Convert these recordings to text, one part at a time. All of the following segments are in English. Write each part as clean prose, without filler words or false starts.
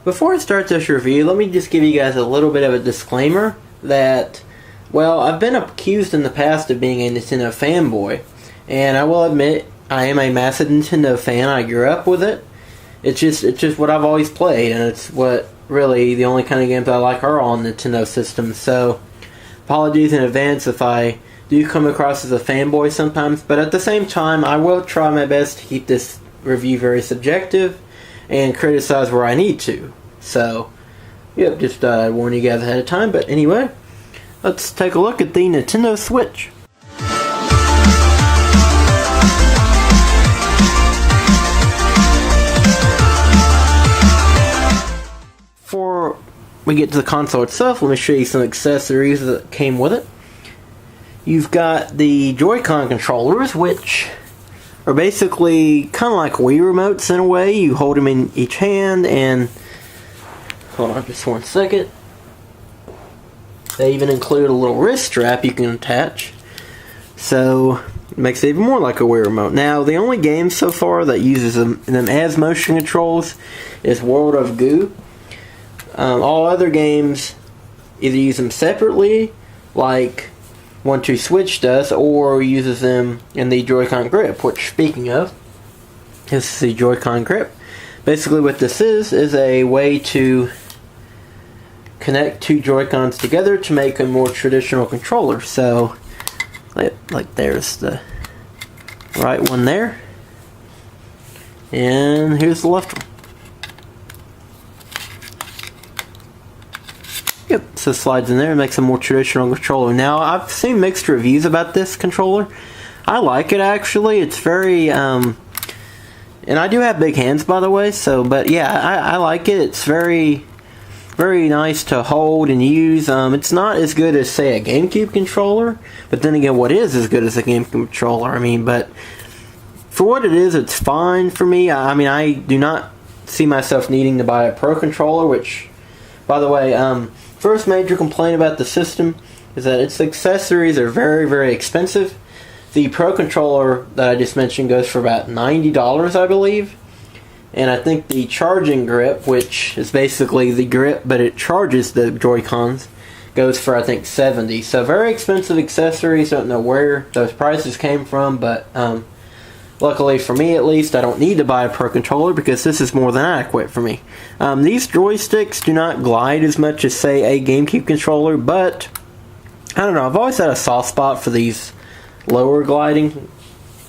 before I start this review, let me just give you guys a little bit of a disclaimer that, well, I've been accused in the past of being a Nintendo fanboy, and I will admit I am a massive Nintendo fan. I grew up with it. It's just what I've always played, and it's what really the only kind of games I like are on Nintendo systems. So, apologies in advance if I do come across as a fanboy sometimes, but at the same time, I will try my best to keep this review very subjective and criticize where I need to. So, yep, just I warn you guys ahead of time. But anyway, let's take a look at the Nintendo Switch. Before we get to the console itself, let me show you some accessories that came with it. You've got the Joy-Con controllers, which are basically kind of like Wii remotes in a way. You hold them in each hand, and hold on just one second. They even include a little wrist strap you can attach, so it makes it even more like a Wii remote. Now, the only game so far that uses them as motion controls is World of Goo. All other games either use them separately, like 1-2 Switch does, or uses them in the Joy-Con grip, which, speaking of, this is the Joy-Con grip. Basically what this is a way to connect two Joy-Cons together to make a more traditional controller. So, like there's the right one there, and here's the left one. Yep, so it slides in there and makes a more traditional controller. Now, I've seen mixed reviews about this controller. I like it, actually. It's very, and I do have big hands, by the way, so, but yeah, I like it. It's very, very nice to hold and use. It's not as good as, say, a GameCube controller, but then again, what is as good as a GameCube controller? I mean, but for what it is, it's fine for me. I mean, I do not see myself needing to buy a Pro controller, which, by the way, first major complaint about the system is that its accessories are very, very expensive. The Pro controller that I just mentioned goes for about $90, I believe. And I think the charging grip, which is basically the grip, but it charges the Joy-Cons, goes for, I think, $70. So very expensive accessories. Don't know where those prices came from, but luckily for me, at least, I don't need to buy a Pro controller because this is more than adequate for me. These joysticks do not glide as much as, say, a GameCube controller, but I don't know. I've always had a soft spot for these lower gliding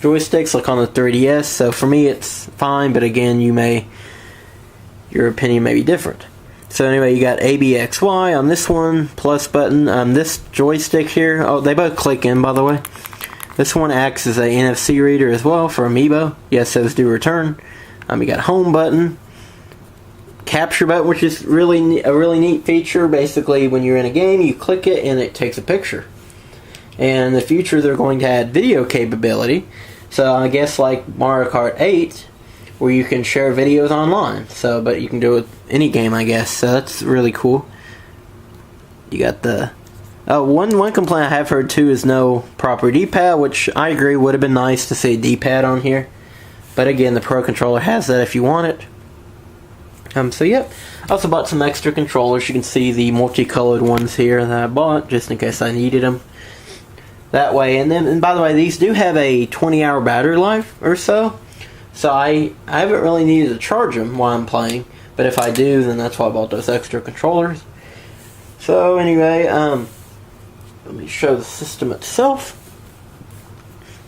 joysticks, like on the 3DS. So for me, it's fine. But again, your opinion may be different. So anyway, you got ABXY on this one, plus button. This joystick here. Oh, they both click in, by the way. This one acts as a NFC reader as well for Amiibo. Yes, those do return. You got home button, capture button, which is a really neat feature. Basically, when you're in a game, you click it and it takes a picture. And in the future, they're going to add video capability. So I guess like Mario Kart 8, where you can share videos online. So, but you can do it with any game, I guess. So that's really cool. You got the one complaint I have heard too is no proper D-pad, which I agree would have been nice to see a D-pad on here. But again, the Pro controller has that if you want it. So yep. I also bought some extra controllers. You can see the multicolored ones here that I bought just in case I needed them. That way, and by the way, these do have a 20-hour battery life or so. So I haven't really needed to charge them while I'm playing. But if I do, then that's why I bought those extra controllers. So anyway, let me show the system itself.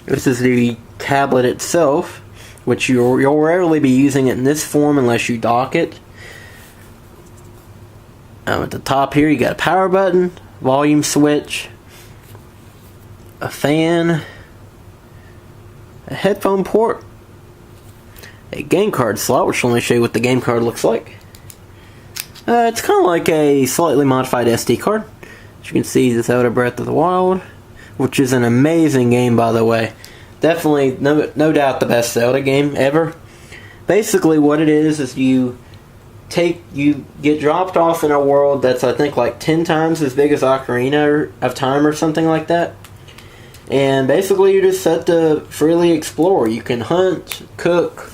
This is the tablet itself, which you'll rarely be using it in this form unless you dock it. At the top here, you got a power button, volume switch, a fan, a headphone port, a game card slot, which let me show you what the game card looks like. It's kind of like a slightly modified SD card. As you can see, the Zelda Breath of the Wild, which is an amazing game, by the way. Definitely, no doubt, the best Zelda game ever. Basically, what it is you get dropped off in a world that's, I think, like 10 times as big as Ocarina of Time or something like that. And basically, you're just set to freely explore. You can hunt, cook,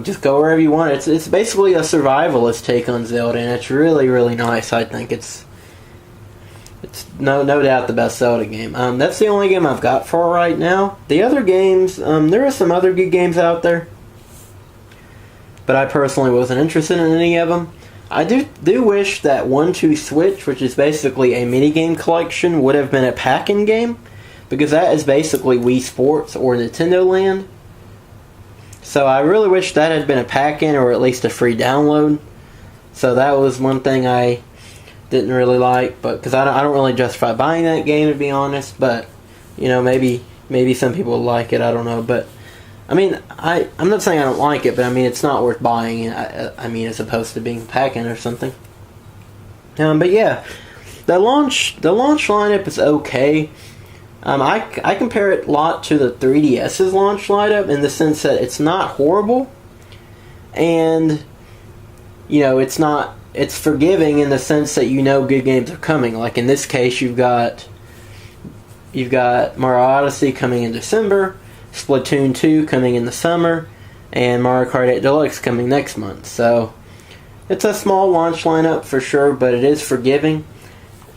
just go wherever you want. It's basically a survivalist take on Zelda, and it's really, really nice. I think it's no doubt the best Zelda game. That's the only game I've got for right now. The other games, there are some other good games out there, but I personally wasn't interested in any of them. I do wish that 1 2 Switch, which is basically a minigame collection, would have been a pack-in game, because that is basically Wii Sports or Nintendo Land. So I really wish that had been a pack-in or at least a free download. So that was one thing I didn't really like, but because I don't really justify buying that game, to be honest. But you know, maybe some people like it. I don't know, but I mean, I'm not saying I don't like it, but I mean, it's not worth buying. I mean, as opposed to being pack-in or something. But yeah, the launch lineup is okay. I compare it a lot to the 3DS's launch lineup in the sense that it's not horrible, and you know, it's forgiving in the sense that you know good games are coming. Like in this case, you've got Mario Odyssey coming in December, Splatoon 2 coming in the summer, and Mario Kart 8 Deluxe coming next month. So it's a small launch lineup for sure, but it is forgiving,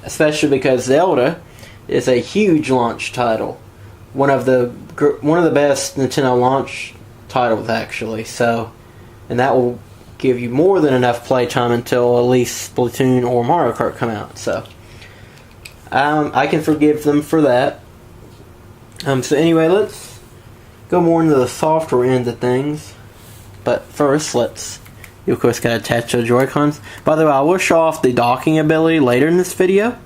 especially because Zelda is a huge launch title, one of the best Nintendo launch titles actually. So, and that will give you more than enough playtime until at least Splatoon or Mario Kart come out. So, I can forgive them for that. So anyway, let's go more into the software end of things. But first, you of course got to attach the Joy-Cons. By the way, I will show off the docking ability later in this video.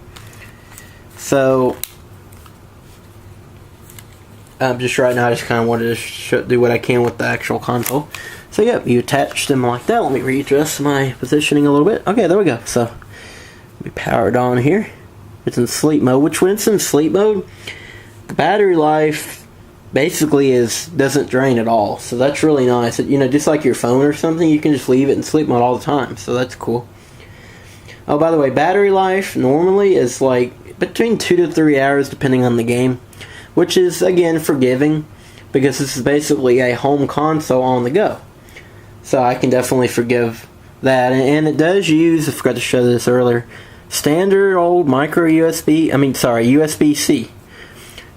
So, just right now, I just kind of wanted to do what I can with the actual console. So, yeah, you attach them like that. Let me readjust my positioning a little bit. Okay, there we go. So, we powered on here. It's in sleep mode, which when it's in sleep mode, the battery life basically doesn't drain at all. So, that's really nice. You know, just like your phone or something, you can just leave it in sleep mode all the time. So, that's cool. Oh, by the way, battery life normally is like between 2 to 3 hours depending on the game, which is again forgiving because this is basically a home console on the go. So I can definitely forgive that, and it does use, I forgot to show this earlier, standard old USB-C.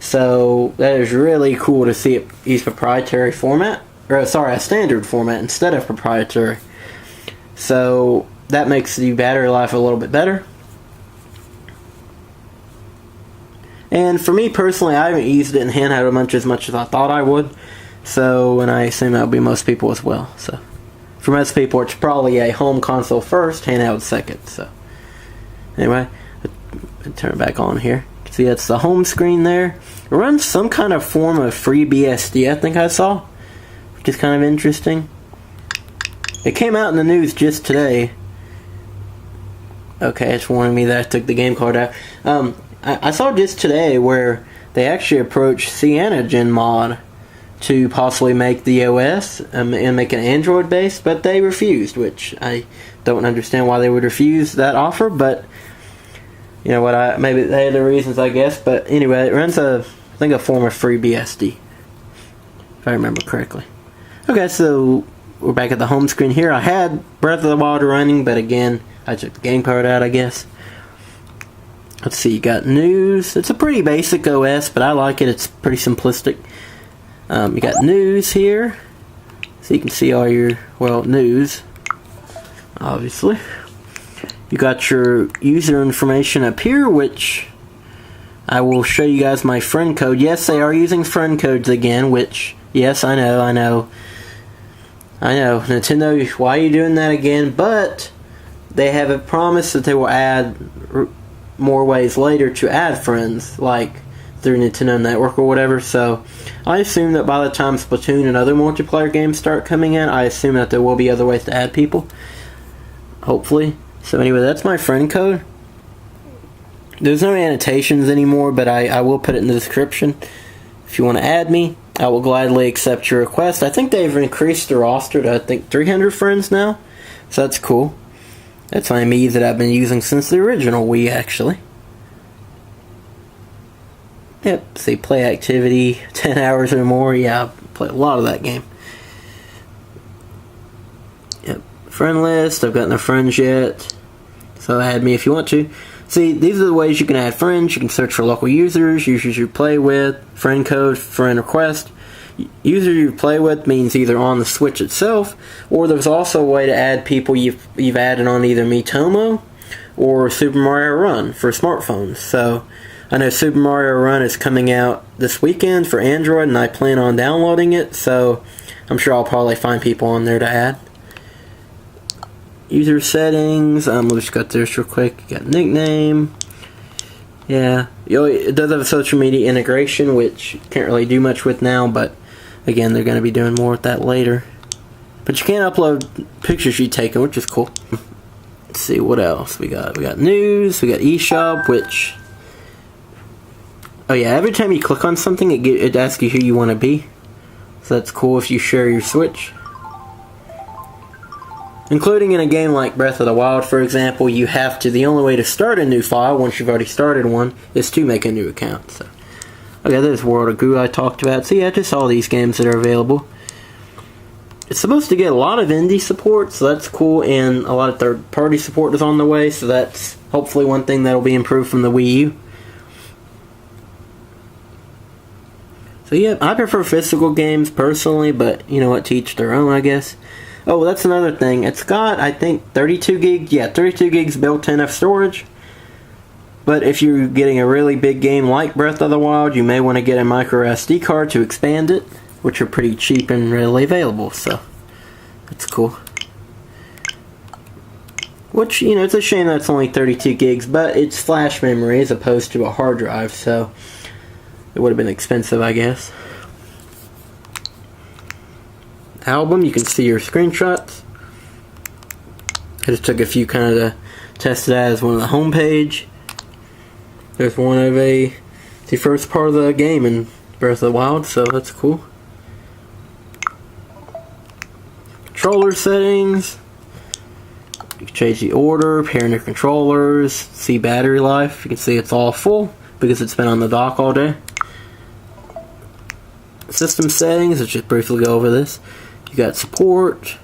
So that is really cool to see it use proprietary format, a standard format instead of proprietary. So that makes the battery life a little bit better. And for me personally, I haven't used it in handheld as much as I thought I would. So, and I assume that would be most people as well. So, for most people, it's probably a home console first, handheld second. So, anyway, I'll turn it back on here. You can see that's the home screen there. It runs some kind of form of FreeBSD, I think I saw, which is kind of interesting. It came out in the news just today. Okay, it's warning me that I took the game card out. I saw just today where they actually approached Cyanogen Mod to possibly make the OS and make an Android based, but they refused, which I don't understand why they would refuse that offer, but you know what, maybe they had their reasons, I guess. But anyway, it runs I think a form of FreeBSD, if I remember correctly. Okay, so we're back at the home screen here. I had Breath of the Wild running, but again, I took the game card out, I guess. Let's see, you got news. It's a pretty basic OS, but I like it. It's pretty simplistic. You got news here. So you can see all your, news. Obviously. You got your user information up here, which I will show you guys my friend code. Yes, they are using friend codes again, which, yes, I know. Nintendo, why are you doing that again? But they have a promise that they will add more ways later to add friends, like through Nintendo Network or whatever. So I assume that by the time Splatoon and other multiplayer games start coming in, I assume that there will be other ways to add people, hopefully. So anyway, that's my friend code. There's no annotations anymore, but I will put it in the description. If you want to add me, I will gladly accept your request. I think they've increased the roster to 300 friends now, so that's cool. That's my me that I've been using since the original Wii, actually. Yep, see, play activity, 10 hours or more. Yeah, I play a lot of that game. Friend list, I've got no friends yet, so add me if you want to. See, these are the ways you can add friends. You can search for local users you play with, friend code, friend request. User you play with means either on the Switch itself, or there's also a way to add people you've added on either Miitomo or Super Mario Run for smartphones. So I know Super Mario Run is coming out this weekend for Android, and I plan on downloading it, so I'm sure I'll probably find people on there to add. User settings, we'll just go through this real quick. You got nickname. Yeah, it does have a social media integration, which you can't really do much with now, but again, they're going to be doing more with that later. But you can upload pictures you've taken, which is cool. Let's see what else we got. We got news, we got eShop, which... Oh yeah, every time you click on something, it asks you who you want to be. So that's cool if you share your Switch. Including in a game like Breath of the Wild, for example, you have to... The only way to start a new file, once you've already started one, is to make a new account. So, okay, there's World of Goo I talked about. So yeah, just all these games that are available. It's supposed to get a lot of indie support, so that's cool, and a lot of third-party support is on the way, so that's hopefully one thing that'll be improved from the Wii U. So yeah, I prefer physical games personally, but you know what, to each their own, I guess. Oh, that's another thing. It's got, I think, 32 gigs. Yeah, 32 gigs built-in of storage. But if you're getting a really big game like Breath of the Wild, you may want to get a micro SD card to expand it, which are pretty cheap and readily available, so that's cool. Which, you know, it's a shame that it's only 32 gigs, but it's flash memory as opposed to a hard drive, so it would have been expensive, I guess. Album, you can see your screenshots. I just took a few kind of to test it as one of the homepage. There's one of the first part of the game in Breath of the Wild, so that's cool. Controller settings. You can change the order, pairing your controllers, see battery life. You can see it's all full because it's been on the dock all day. System settings, let's just briefly go over this. You got support,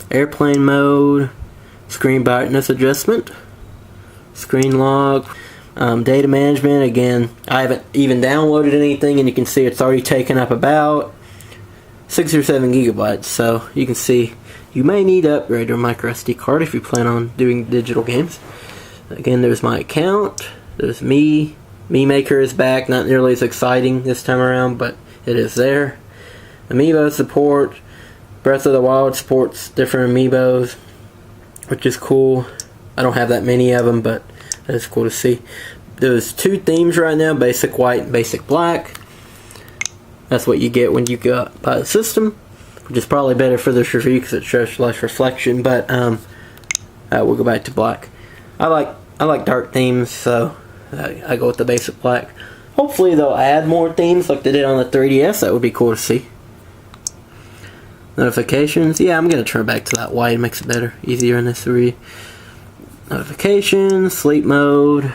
airplane mode, screen brightness adjustment, screen log, data management. Again, I haven't even downloaded anything, and you can see it's already taken up about 6 or 7 gigabytes. So you can see you may need to upgrade your micro SD card if you plan on doing digital games. Again, there's my account. There's me. Me Maker is back. Not nearly as exciting this time around, but it is there. Amiibo support. Breath of the Wild supports different amiibos, which is cool. I don't have that many of them, but that is cool to see. There's 2 themes right now, basic white and basic black. That's what you get when you buy the system, which is probably better for this review because it shows less reflection, but we'll go back to black. I like dark themes, so I go with the basic black. Hopefully they'll add more themes like they did on the 3DS. That would be cool to see. Notifications. Yeah, I'm going to turn back to that white. It makes it better, easier in this review. Notifications, sleep mode,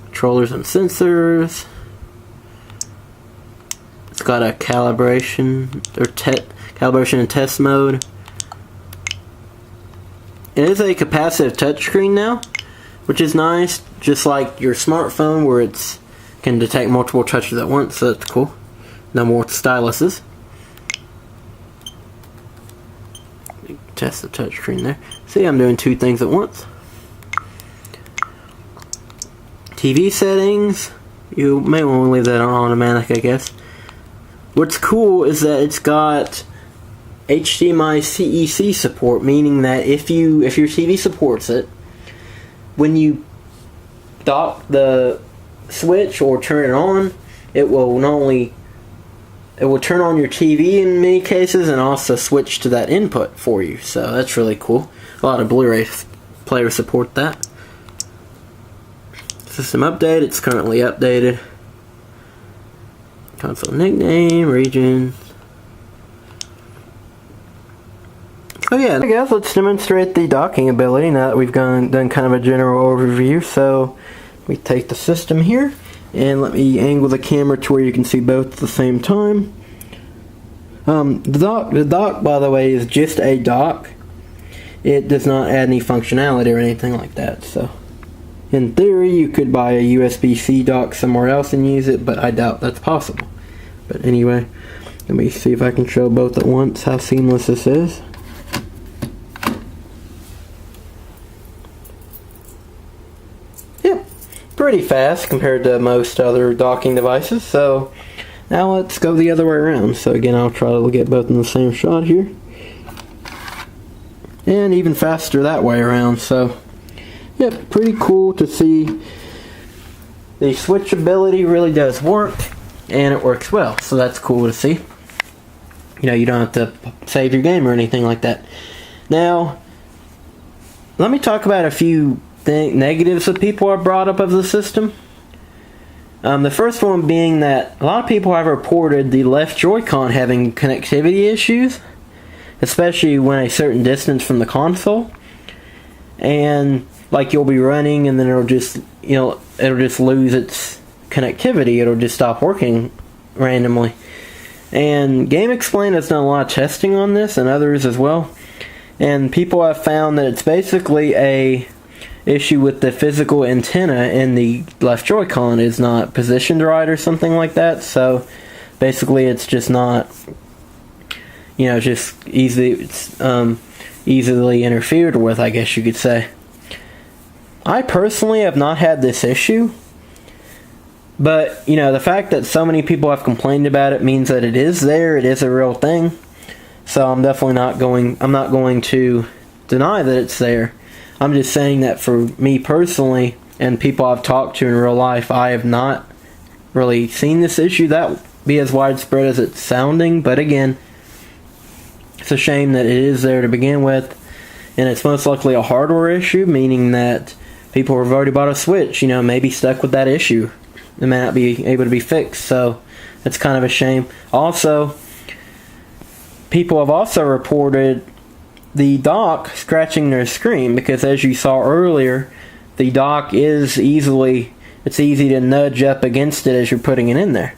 controllers and sensors. It's got a calibration and test mode. It is a capacitive touchscreen now, which is nice, just like your smartphone where it can detect multiple touches at once, so that's cool. No more styluses. Test the touchscreen there. See, I'm doing 2 things at once. TV settings. You may want to leave that on automatic, I guess. What's cool is that it's got HDMI CEC support, meaning that if your TV supports it, when you dock the Switch or turn it on, it will turn on your TV in many cases and also switch to that input for you. So that's really cool. A lot of Blu-ray players support that. System update, it's currently updated. Console nickname, region. So yeah, I guess let's demonstrate the docking ability now that we've done kind of a general overview. So we take the system here, and let me angle the camera to where you can see both at the same time. The dock, by the way, is just a dock. It does not add any functionality or anything like that. So, in theory, you could buy a USB-C dock somewhere else and use it, but I doubt that's possible. But anyway, let me see if I can show both at once how seamless this is. Yep, pretty fast compared to most other docking devices. So, now let's go the other way around. So again, I'll try to get both in the same shot here. And even faster that way around. So, yep, pretty cool to see. The switchability really does work, and it works well. So that's cool to see. You know, you don't have to save your game or anything like that. Now, let me talk about a few negatives that people have brought up of the system. The first one being that a lot of people have reported the left Joy-Con having connectivity issues, especially when a certain distance from the console. And like you'll be running and then it'll just, it'll just lose its connectivity. It'll just stop working randomly. And GameXplain has done a lot of testing on this and others as well. And people have found that it's basically a issue with the physical antenna in the left Joy-Con is not positioned right or something like that. So basically it's just not, just easily interfered with, I guess you could say. I personally have not had this issue, but the fact that so many people have complained about it means that it is there, it is a real thing. So I'm definitely not going to deny that it's there. I'm just saying that for me personally, and people I've talked to in real life, I have not really seen this issue that be as widespread as it's sounding. But again, it's a shame that it is there to begin with, and it's most likely a hardware issue, meaning that people who have already bought a Switch, maybe stuck with that issue. It may not be able to be fixed, so it's kind of a shame. Also, people have also reported the dock scratching their screen, because as you saw earlier, the dock is easy to nudge up against it as you're putting it in there.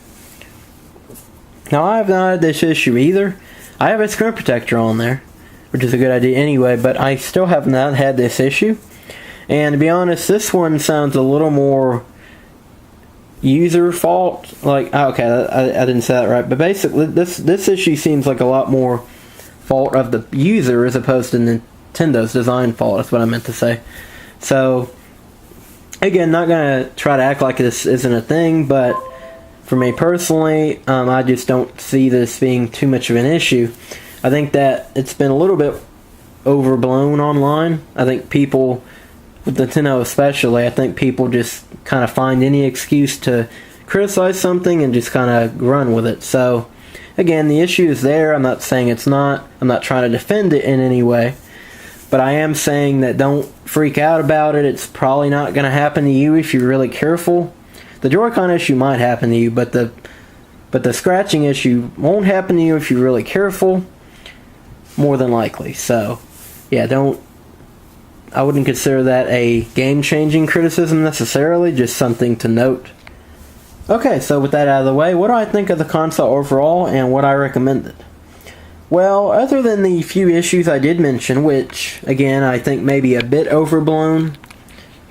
Now, I have not had this issue either. I have a screen protector on there, which is a good idea anyway, but I still have not had this issue. And to be honest, this one sounds a little more user fault. I didn't say that right, but basically this issue seems like a lot more fault of the user as opposed to Nintendo's design fault. That's what I meant to say. So again, not gonna try to act like this isn't a thing, but for me personally, I just don't see this being too much of an issue. I think that it's been a little bit overblown online. I think people, with Nintendo especially, I think people just kind of find any excuse to criticize something and just kind of run with it. So again, the issue is there. I'm not saying it's not. I'm not trying to defend it in any way. But I am saying that don't freak out about it. It's probably not going to happen to you if you're really careful. The Joy-Con issue might happen to you, but the scratching issue won't happen to you if you're really careful, more than likely. So, yeah, I wouldn't consider that a game-changing criticism necessarily, just something to note. Okay, so with that out of the way, what do I think of the console overall and what I recommend it? Well, other than the few issues I did mention, which, again, I think may be a bit overblown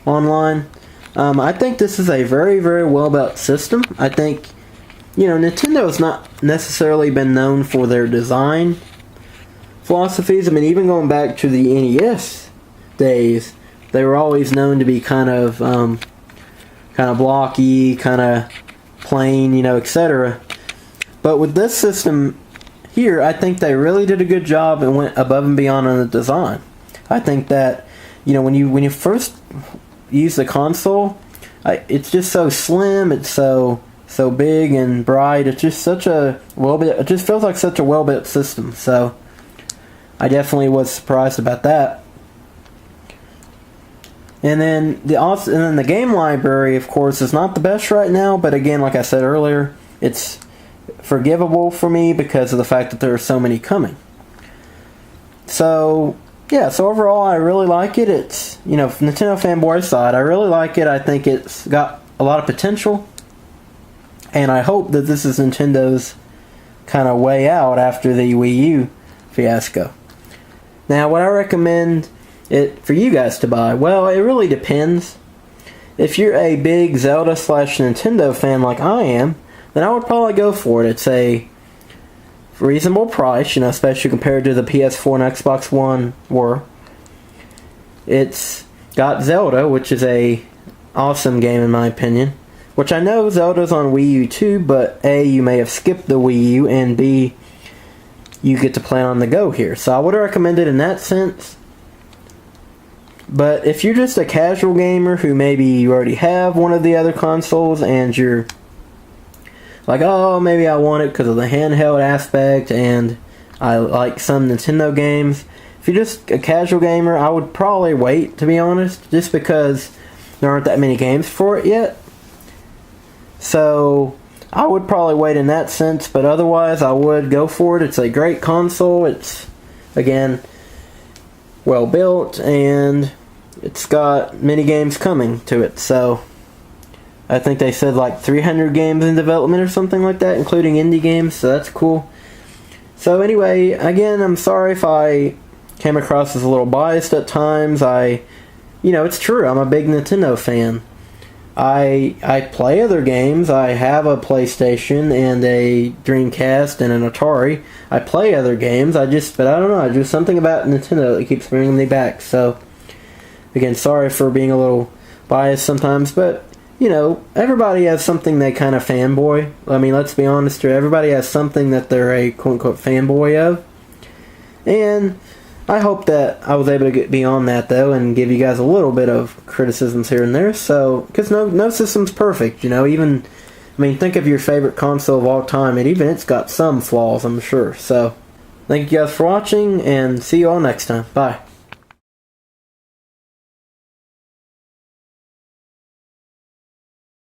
online, I think this is a very, very well-built system. I think, Nintendo has not necessarily been known for their design philosophies. I mean, even going back to the NES days, they were always known to be kind of blocky, kind of plain, etc. But with this system here, I think they really did a good job and went above and beyond on the design. I think that, when you first use the console, it's just so slim, it's so big and bright. It's just it just feels like such a well-built system. So I definitely was surprised about that. And then the game library, of course, is not the best right now, but again, like I said earlier, it's forgivable for me because of the fact that there are so many coming. So overall, I really like it. It's, from Nintendo fanboy side, I really like it. I think it's got a lot of potential, and I hope that this is Nintendo's kind of way out after the Wii U fiasco. Now, would I recommend it for you guys to buy? Well, it really depends. If you're a big Zelda/Nintendo fan like I am, then I would probably go for it. It's a reasonable price, especially compared to the PS4 and Xbox One were. It's got Zelda, which is a awesome game in my opinion. Which I know Zelda's on Wii U too, but A, you may have skipped the Wii U, and B, you get to play on the go here. So I would recommend it in that sense. But if you're just a casual gamer who maybe you already have one of the other consoles and you're like, oh, maybe I want it because of the handheld aspect and I like some Nintendo games. If you're just a casual gamer, I would probably wait, to be honest, just because there aren't that many games for it yet. So I would probably wait in that sense, but otherwise I would go for it. It's a great console. It's, again, well built, and it's got many games coming to it. So I think they said like 300 games in development or something like that, including indie games, so that's cool. So anyway, again, I'm sorry if I came across as a little biased at times. It's true, I'm a big Nintendo fan. I play other games. I have a PlayStation and a Dreamcast and an Atari. I play other games. But I don't know. There's something about Nintendo that keeps bringing me back. So, again, sorry for being a little biased sometimes. But, everybody has something they kind of fanboy. I mean, let's be honest here. Everybody has something that they're a quote-unquote fanboy of. And I hope that I was able to get beyond that, though, and give you guys a little bit of criticisms here and there. So, because no system's perfect, think of your favorite console of all time, and even it's got some flaws, I'm sure. So, thank you guys for watching, and see you all next time. Bye.